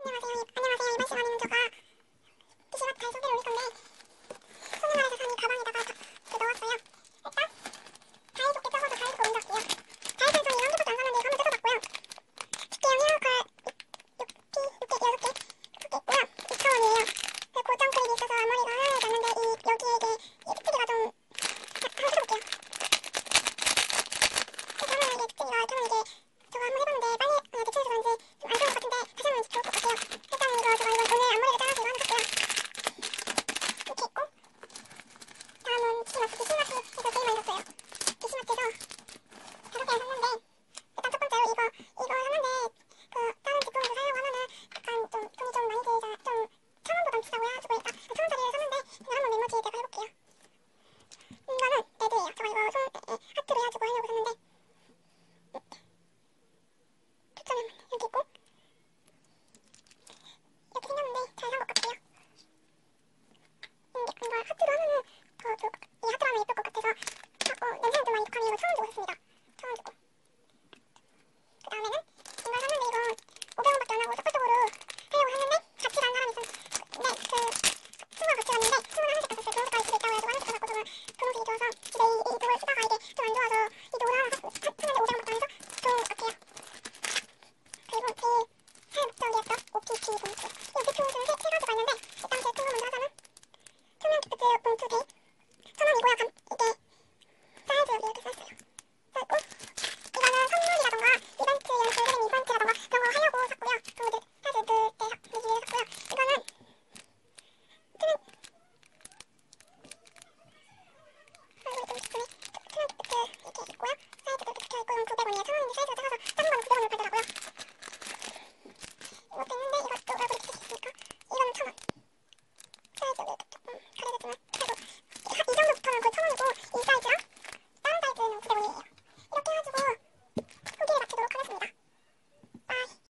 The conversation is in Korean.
안녕하세요. 이번 시간에는 제가 PC마트 잘 소개를 올릴 건데 손님말에서 산 이 가방에다가 넣었어요. 일단 자이좋게 뜯어서 자이좋게 먼저 할게요. 자이는 전 이런 개밖에 안 샀는데 이거 한번 뜯어봤고요. 집게용 1호컬 6개, 6개 있고요. 2,000원이에요. 그 고정 클립이 있어서 앞머리가 하나에 닿는데 여기에 이게 핏대기가 좀 한번 뜯어볼게요. 그래서 이게 핏대기가 저는 이게 저거 한번 해봤는데 빨리 대체해서 그런지 좀 안 좋은 것 같은데 다시 한번 좋을 것 같아요. 일단 제가 이거 오늘 앞머리를 잘라서 이거 하나 샀고요. 이렇게 있고 다음은 PC마트에서 제일 많이 샀어요. PC마트에서 5개를 샀는데 일단 첫 번째로 이거 샀는데 그 다른 제품에서 사려고 하면은 약간 좀 돈이 좀 많이 들자 좀 1,000원보단 비싸고 해가지고 일단 1,000원짜리를 샀는데 이거 한번 메모지 제가 해볼게요. 이거는 레드예요. 제가 이거 하트로 해가지고 하려고 샀는데 추천은 여기 있고 이렇게 생겼는데 잘 산 것 같아요. 이거 하트로 하면은 더 좋을 것 같아요. 이 하트로 하면 예쁠 것 같아서 하고 냄새는 좀 많이 독하니 이거 1,000원 주고 샀습니다. 1,000원 주고 그 다음에는 이걸 샀는데 이거 500원밖에 안 하고 서클적으로 하려고 샀는데 같이 간 사람이 있었는데 그 친구랑 같이 갔는데 친구는 하늘색 갔었어요. 분홍색깔 집에 있다고 해가지고 하늘색 갔고 저는 분홍색이 좋아서 집에 이걸 쓰다가 이게 좀 안 좋아서 이 노를 하나 샀는데 500원밖에 안 해서 좋은 것 같아요. 그리고 제일 할 목적이었던 OPP 봉투. 이 OPP 봉투는 세 가지가 있는데 일단 제일 큰 거 먼저 하자면 투명 기프트 봉투 개 1,000원이고요. 이게 사이즈 여기 이렇게 써있어요. 써있고 이거는 선물이라던가 이벤트 연출 이벤트라던가 그런 거 하려고 샀고요. 그런 것들 사이즈 넣을 때 넣기 위해 샀고요. 이거는 투명 얼굴이 좀 깊으네. 투명 기프트 이렇게 있고요. 사이즈도 이렇게 적혀있고 이건 900원이에요. 1,000원인데 사이즈가 작아서 작은 거는 900원으로 팔더라고요. 이것도 있는데 이것도 얼굴이 깊을 수 있으니까 이거는 1,000원. 사이즈 여기 이렇게 조금 가려졌지만